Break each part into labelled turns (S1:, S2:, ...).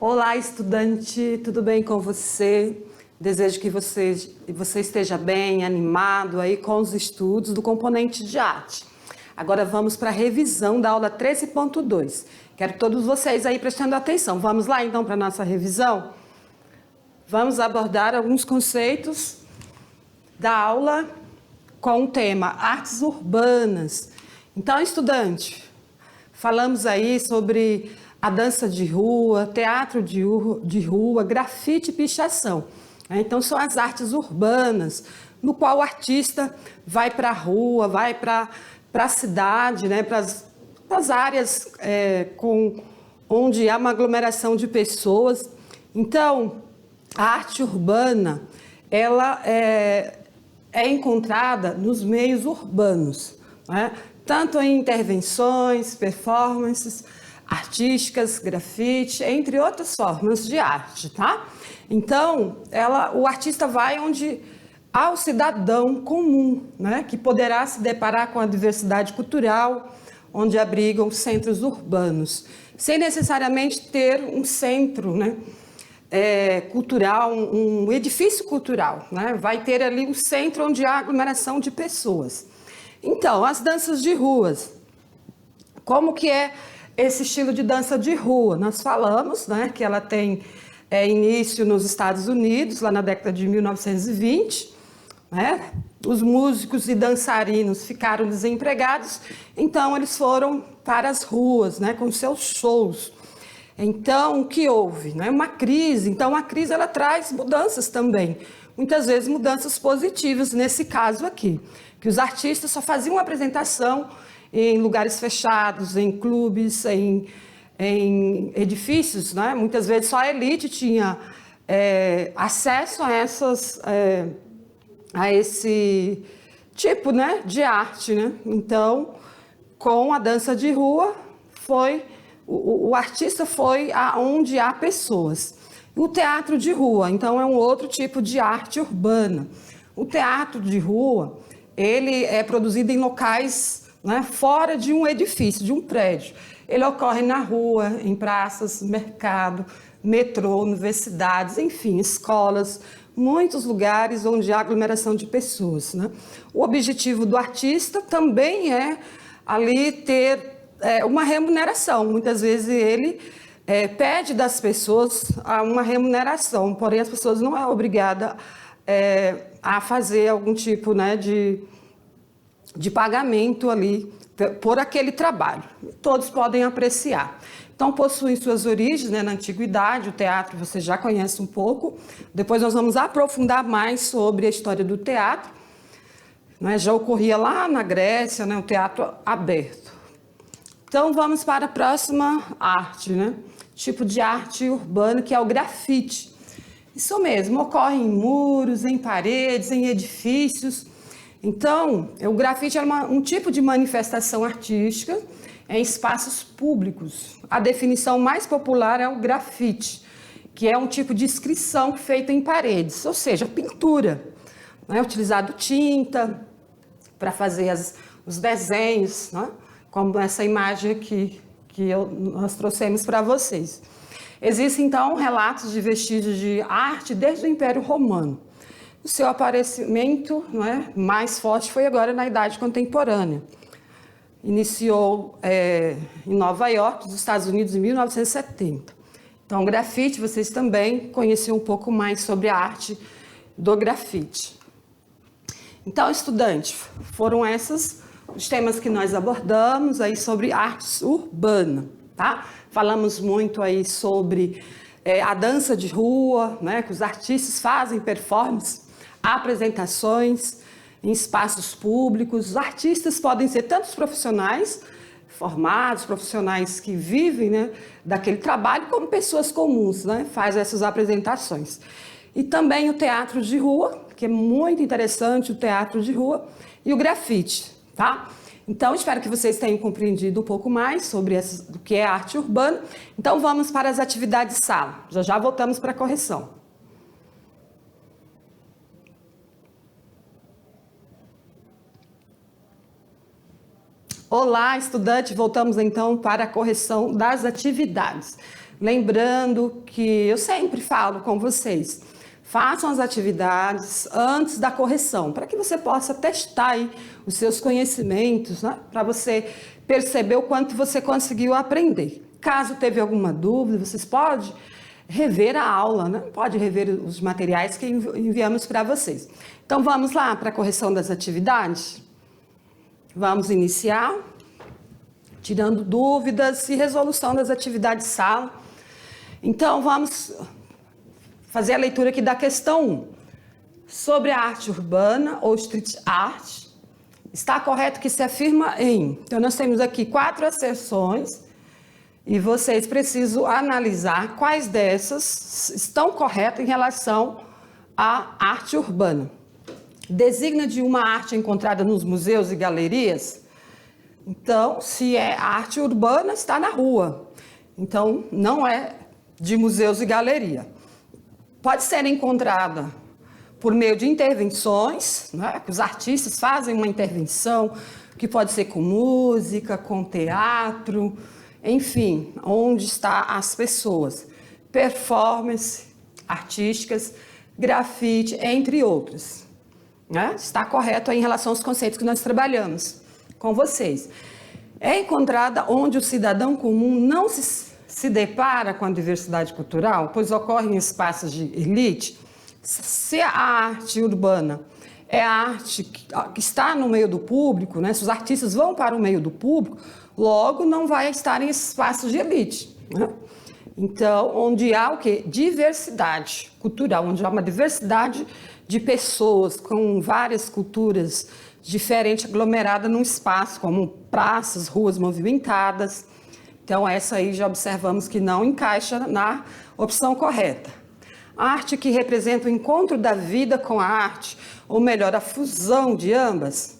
S1: Olá, estudante, tudo bem com você? Desejo que você esteja bem, animado aí com os estudos do componente de arte. Agora vamos para a revisão da aula 13.2. Quero todos vocês aí prestando atenção. Vamos lá então para a nossa revisão? Vamos abordar alguns conceitos da aula com o tema Artes Urbanas. Então, estudante, falamos aí sobre a dança de rua, teatro de rua, grafite e pichação. Então, são as artes urbanas, no qual o artista vai para a rua, vai para a cidade, né, para as áreas onde há uma aglomeração de pessoas. Então, a arte urbana, ela é encontrada nos meios urbanos, né? Tanto em intervenções, performances artísticas, grafite, entre outras formas de arte, tá? Então, o artista vai onde há o cidadão comum, né, que poderá se deparar com a diversidade cultural, onde abrigam centros urbanos, sem necessariamente ter um centro, né, cultural, um edifício cultural, né? Vai ter ali um centro onde há aglomeração de pessoas. Então, as danças de ruas, como que é esse estilo de dança de rua? Nós falamos, né, que ela tem início nos Estados Unidos, lá na década de 1920, né? Os músicos e dançarinos ficaram desempregados, então eles foram para as ruas, né, com seus shows. Então, o que houve? Né? Uma crise. Então, a crise ela traz mudanças também. Muitas vezes mudanças positivas, nesse caso aqui. Que os artistas só faziam apresentação em lugares fechados, em clubes, em edifícios. Né? Muitas vezes só a elite tinha acesso a esse tipo, né, de arte. Né? Então, com a dança de rua, o artista foi aonde há pessoas. O teatro de rua, então, é um outro tipo de arte urbana. O teatro de rua, ele é produzido em locais, né, fora de um edifício, de um prédio. Ele ocorre na rua, em praças, mercado, metrô, universidades, enfim, escolas, muitos lugares onde há aglomeração de pessoas. Né? O objetivo do artista também é ali ter uma remuneração. Muitas vezes ele pede das pessoas uma remuneração, porém as pessoas não é obrigada a fazer algum tipo, né, de pagamento ali por aquele trabalho. Todos podem apreciar. Então, possui suas origens, né, na antiguidade. O teatro você já conhece um pouco. Depois nós vamos aprofundar mais sobre a história do teatro. Né, já ocorria lá na Grécia, né, o teatro aberto. Então, vamos para a próxima arte, né? Tipo de arte urbana, que é o grafite. Isso mesmo, ocorre em muros, em paredes, em edifícios. Então, o grafite é um tipo de manifestação artística em espaços públicos. A definição mais popular é o grafite, que é um tipo de inscrição feita em paredes, ou seja, pintura. Né? Utilizado tinta para fazer os desenhos, né? Como essa imagem aqui que nós trouxemos para vocês. Existem, então, relatos de vestígios de arte desde o Império Romano. O seu aparecimento, não é, mais forte foi agora na Idade Contemporânea. Iniciou em Nova York, nos Estados Unidos, em 1970. Então, grafite, vocês também conheciam um pouco mais sobre a arte do grafite. Então, estudante, foram os temas que nós abordamos aí sobre artes urbanas, tá? Falamos muito aí sobre a dança de rua, né? Que os artistas fazem performances, apresentações em espaços públicos. Os artistas podem ser tanto profissionais formados, profissionais que vivem, né, daquele trabalho, como pessoas comuns, né? Faz essas apresentações. E também o teatro de rua, que é muito interessante, o teatro de rua, e o grafite. Tá? Então, espero que vocês tenham compreendido um pouco mais sobre o que é arte urbana. Então, vamos para as atividades de sala. Já voltamos para a correção. Olá, estudante. Voltamos então para a correção das atividades. Lembrando que eu sempre falo com vocês, façam as atividades antes da correção, para que você possa testar aí os seus conhecimentos, né? Para você perceber o quanto você conseguiu aprender. Caso teve alguma dúvida, vocês podem rever a aula, né? Pode rever os materiais que enviamos para vocês. Então vamos lá para a correção das atividades? Vamos iniciar, tirando dúvidas e resolução das atividades de sala. Então vamos fazer a leitura aqui da questão 1. Sobre a arte urbana ou street art, está correto que se afirma em... Então nós temos aqui 4 asserções e vocês precisam analisar quais dessas estão corretas em relação à arte urbana. Designa de uma arte encontrada nos museus e galerias. Então, se é arte urbana, está na rua. Então, não é de museus e galeria. Pode ser encontrada por meio de intervenções, né? Os artistas fazem uma intervenção, que pode ser com música, com teatro, enfim, onde estão as pessoas. Performance artísticas, grafite, entre outros. Né? Está correto aí em relação aos conceitos que nós trabalhamos com vocês. É encontrada onde o cidadão comum não se depara com a diversidade cultural, pois ocorre em espaços de elite. Se a arte urbana é a arte que está no meio do público, né? Se os artistas vão para o meio do público, logo não vai estar em espaços de elite. Né? Então, onde há o quê? Diversidade cultural, onde há uma diversidade de pessoas com várias culturas diferentes aglomeradas num espaço, como praças, ruas movimentadas. Então, essa aí já observamos que não encaixa na opção correta. A arte que representa o encontro da vida com a arte, ou melhor, a fusão de ambas.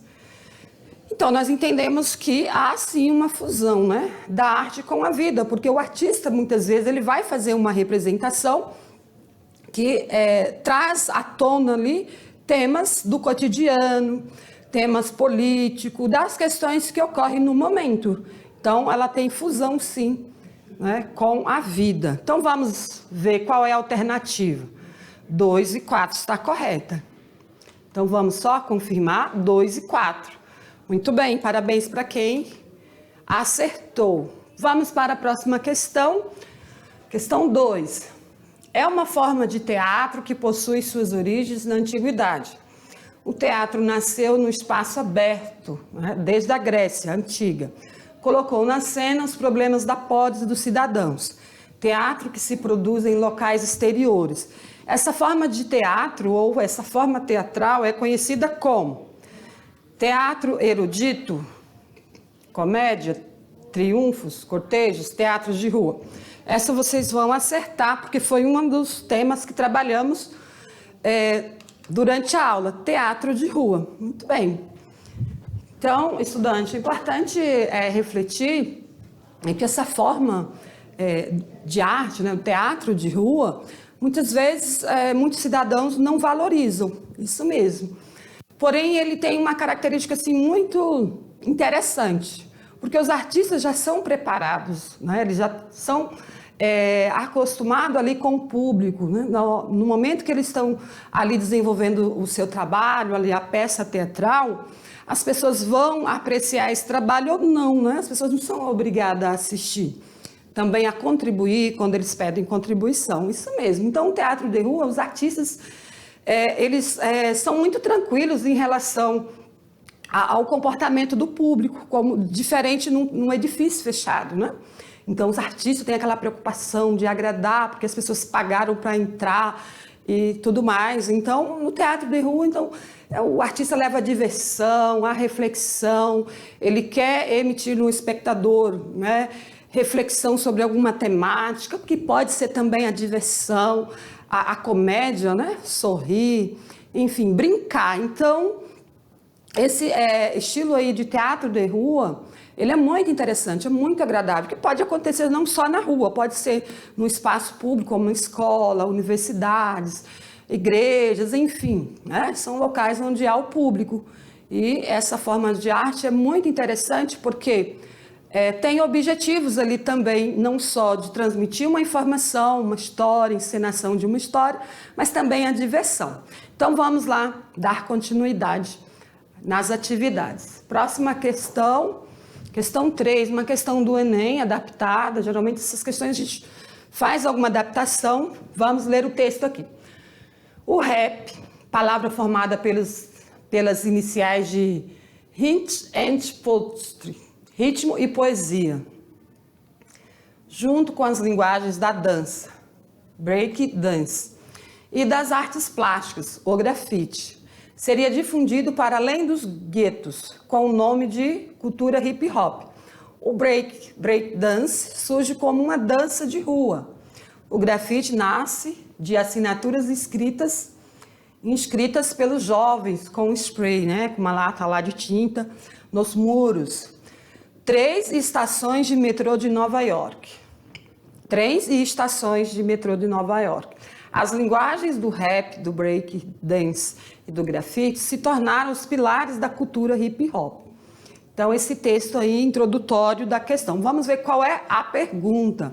S1: Então, nós entendemos que há sim uma fusão, né, da arte com a vida, porque o artista, muitas vezes, ele vai fazer uma representação que traz à tona ali temas do cotidiano, temas políticos, das questões que ocorrem no momento. Então, ela tem fusão, sim, né, com a vida. Então, vamos ver qual é a alternativa. 2 e 4 está correta. Então, vamos só confirmar 2 e 4. Muito bem, parabéns para quem acertou. Vamos para a próxima questão. Questão 2. É uma forma de teatro que possui suas origens na antiguidade. O teatro nasceu no espaço aberto, né, desde a Grécia Antiga. Colocou na cena os problemas da polis dos cidadãos. Teatro que se produz em locais exteriores. Essa forma de teatro, ou essa forma teatral, é conhecida como teatro erudito, comédia, triunfos, cortejos, teatros de rua. Essa vocês vão acertar, porque foi um dos temas que trabalhamos durante a aula, teatro de rua. Muito bem. Então, estudante, é importante refletir em que essa forma de arte, né, o teatro de rua, muitas vezes muitos cidadãos não valorizam, isso mesmo. Porém, ele tem uma característica assim, muito interessante, porque os artistas já são preparados, né? Eles já são acostumados ali com o público, né? No momento que eles estão ali desenvolvendo o seu trabalho, ali a peça teatral, as pessoas vão apreciar esse trabalho ou não, né? As pessoas não são obrigadas a assistir, também a contribuir quando eles pedem contribuição, isso mesmo. Então, o teatro de rua, os artistas, eles são muito tranquilos em relação ao comportamento do público, como diferente num edifício fechado, né? Então, os artistas têm aquela preocupação de agradar, porque as pessoas pagaram para entrar e tudo mais. Então, no teatro de rua, o artista leva a diversão, a reflexão, ele quer emitir no espectador, né, reflexão sobre alguma temática, que pode ser também a diversão, a comédia, né, sorrir, enfim, brincar. Então, esse estilo aí de teatro de rua, ele é muito interessante, é muito agradável, que pode acontecer não só na rua, pode ser no espaço público, como escola, universidades, igrejas, enfim, né? São locais onde há o público. E essa forma de arte é muito interessante porque tem objetivos ali também, não só de transmitir uma informação, uma história, encenação de uma história, mas também a diversão. Então vamos lá dar continuidade nas atividades. Próxima questão, questão 3, uma questão do Enem adaptada. Geralmente essas questões a gente faz alguma adaptação. Vamos ler o texto aqui. O rap, palavra formada pelas iniciais de hint and poetry, ritmo e poesia, junto com as linguagens da dança, break dance, e das artes plásticas, o grafite, seria difundido para além dos guetos, com o nome de cultura hip hop. O break dance surge como uma dança de rua. O grafite nasce de assinaturas inscritas pelos jovens com spray, né, com uma lata lá de tinta, nos muros. 3 estações de metrô de Nova York. 3 estações de metrô de Nova York. As linguagens do rap, do break dance e do grafite se tornaram os pilares da cultura hip hop. Então, esse texto aí introdutório da questão. Vamos ver qual é a pergunta.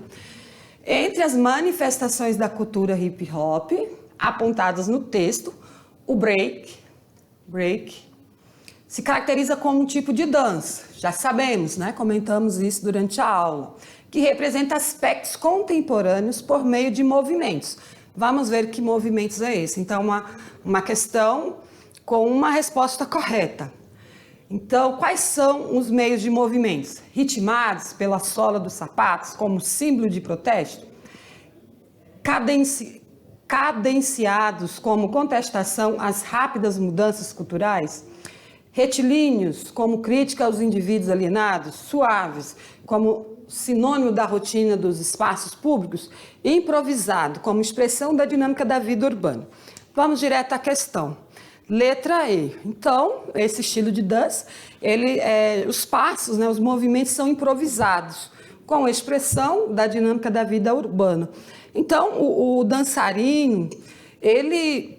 S1: Entre as manifestações da cultura hip hop apontadas no texto, o break se caracteriza como um tipo de dança. Já sabemos, né? Comentamos isso durante a aula, que representa aspectos contemporâneos por meio de movimentos. Vamos ver que movimentos é esse. Então, uma questão com uma resposta correta. Então, quais são os meios de movimentos? Ritmados pela sola dos sapatos, como símbolo de protesto? Cadenciados como contestação às rápidas mudanças culturais? Retilíneos, como crítica aos indivíduos alienados? Suaves, como sinônimo da rotina dos espaços públicos? E improvisado, como expressão da dinâmica da vida urbana? Vamos direto à questão. Letra E. Então, esse estilo de dança, os passos, né, os movimentos são improvisados, com a expressão da dinâmica da vida urbana. Então, o dançarino, ele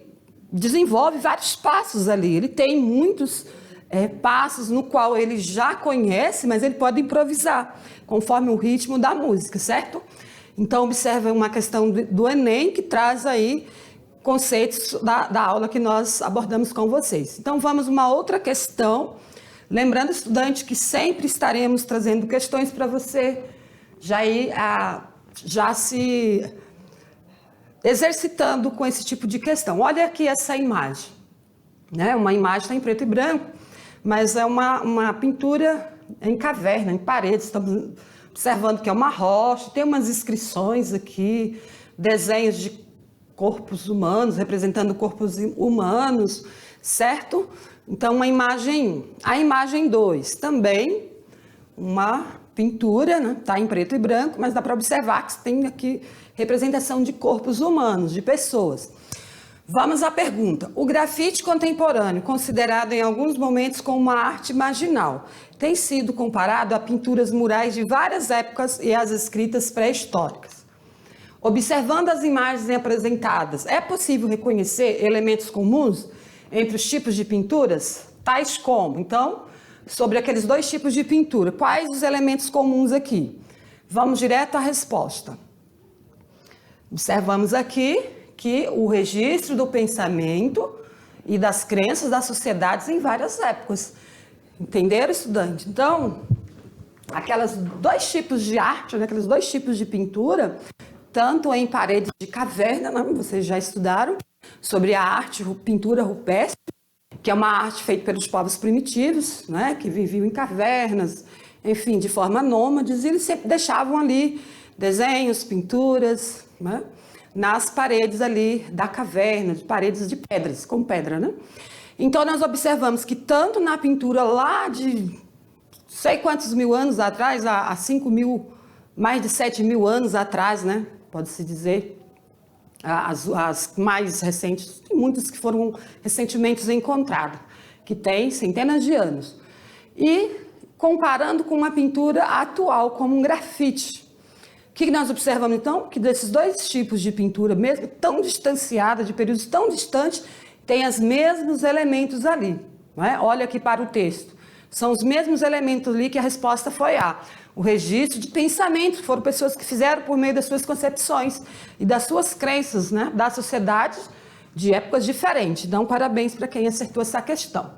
S1: desenvolve vários passos ali, ele tem muitos passos no qual ele já conhece, mas ele pode improvisar, conforme o ritmo da música, certo? Então, observa uma questão do Enem, que traz aí conceitos da aula que nós abordamos com vocês. Então, vamos a uma outra questão. Lembrando, estudante, que sempre estaremos trazendo questões para você já se exercitando com esse tipo de questão. Olha aqui essa imagem, né? Uma imagem está em preto e branco, mas é uma pintura em caverna, em paredes. Estamos observando que é uma rocha, tem umas inscrições aqui, desenhos de corpos humanos, representando corpos humanos, certo? Então, uma imagem 1. A imagem 2, também uma pintura, né? Tá em preto e branco, mas dá para observar que tem aqui representação de corpos humanos, de pessoas. Vamos à pergunta. O grafite contemporâneo, considerado em alguns momentos como uma arte marginal, tem sido comparado a pinturas murais de várias épocas e às escritas pré-históricas. Observando as imagens apresentadas, é possível reconhecer elementos comuns entre os tipos de pinturas? Tais como, então, sobre aqueles 2 tipos de pintura, quais os elementos comuns aqui? Vamos direto à resposta. Observamos aqui que o registro do pensamento e das crenças das sociedades em várias épocas. Entenderam, estudante? Então, aqueles 2 tipos de arte, né, aqueles 2 tipos de pintura, tanto em paredes de caverna, né, vocês já estudaram, sobre a arte, pintura rupestre, que é uma arte feita pelos povos primitivos, né, que viviam em cavernas, enfim, de forma nômades, e eles sempre deixavam ali desenhos, pinturas, né, nas paredes ali da caverna, de paredes de pedras, com pedra, né? Então, nós observamos que tanto na pintura lá de sei quantos mil anos atrás, há 5 mil, mais de 7 mil anos atrás, né? Pode-se dizer, as mais recentes, tem muitas que foram recentemente encontradas, que têm centenas de anos. E comparando com uma pintura atual, como um grafite. O que nós observamos, então? Que desses 2 tipos de pintura, mesmo tão distanciada, de períodos tão distantes, tem os mesmos elementos ali. Não é? Olha aqui para o texto. São os mesmos elementos ali que a resposta foi A. O registro de pensamento, foram pessoas que fizeram por meio das suas concepções e das suas crenças, né, da sociedade de épocas diferentes. Então, parabéns para quem acertou essa questão.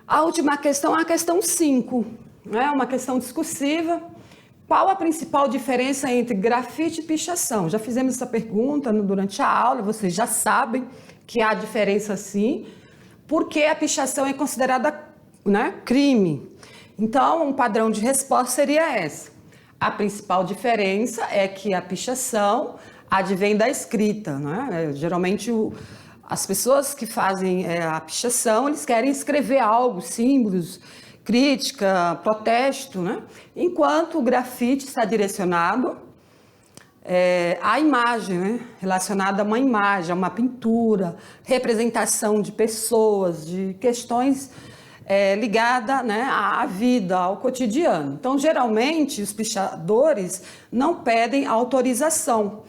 S1: A última questão é a questão 5, né, uma questão discursiva. Qual a principal diferença entre grafite e pichação? Já fizemos essa pergunta durante a aula, vocês já sabem que há diferença sim, porque a pichação é considerada, né, crime. Então, um padrão de resposta seria essa. A principal diferença é que a pichação advém da escrita, né? Geralmente, as pessoas que fazem a pichação, eles querem escrever algo, símbolos, crítica, protesto, né? Enquanto o grafite está direcionado à imagem, né? Relacionada a uma imagem, a uma pintura, representação de pessoas, de questões ligada, né, à vida, ao cotidiano. Então, geralmente, os pichadores não pedem autorização,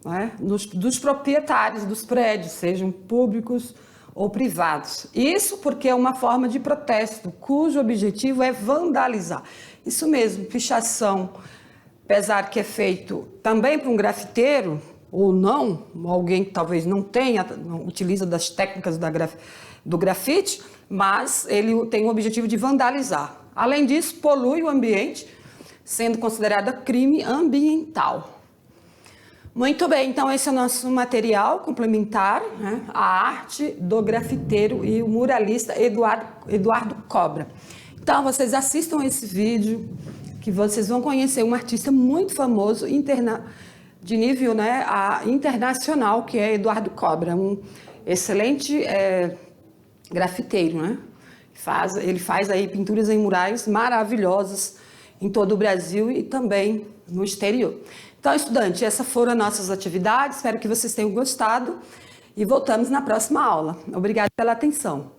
S1: né, dos proprietários dos prédios, sejam públicos ou privados. Isso porque é uma forma de protesto, cujo objetivo é vandalizar. Isso mesmo, pichação, apesar que é feito também para um grafiteiro, ou não, alguém que talvez não utiliza das técnicas do grafite, mas ele tem o objetivo de vandalizar. Além disso, polui o ambiente, sendo considerada crime ambiental. Muito bem, então esse é o nosso material complementar, né? A arte do grafiteiro e o muralista Eduardo Cobra. Então, vocês assistam esse vídeo, que vocês vão conhecer um artista muito famoso, de nível, né, internacional, que é Eduardo Cobra, um excelente grafiteiro, né? Ele faz aí pinturas em murais maravilhosas em todo o Brasil e também no exterior. Então, estudante, essas foram as nossas atividades, espero que vocês tenham gostado e voltamos na próxima aula. Obrigada pela atenção.